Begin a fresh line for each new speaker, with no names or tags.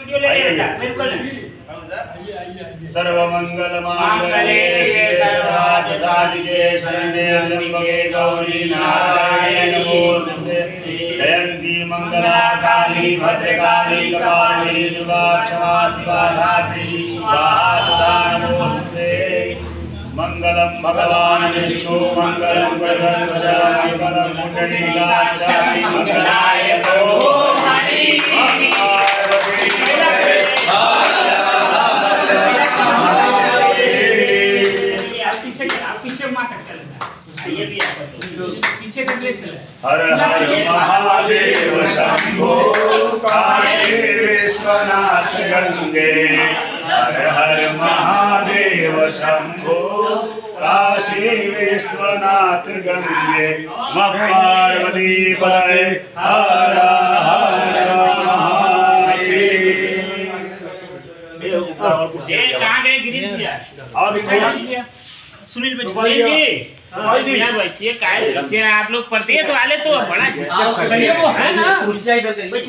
video ले लेगा बिल्कुल
सर्वमंगल मांगल्ये शिवे सर्वार्थ साधिके शरण्ये त्र्यंबके गौरी नारायणी नमोस्तुते जयंती मंगला काली भद्रकाली कपालिनी दुर्गा क्षमा शिवा धात्री स्वाहा सदा नमोस्तुते मंगलम भगवान विष्णु मंगलम गरुड़ध्वज मंगलम कुंडलीकाक्ष मंगलाय हरि
पीछे माता चलेगा ये भी आप पीछे कर ले चले
हर हर महादेव शंभो काशी विश्वनाथ गंगे हर हर महादेव शंभो काशी विश्वनाथ गंगे पार्वती पते हर हर महादेव
कहां गए गिरीश भैया
और
सुनील भाई जी भाई ये काय आप लोग परदेश वाले तो बड़ा वो है ना कुर्सियां इधर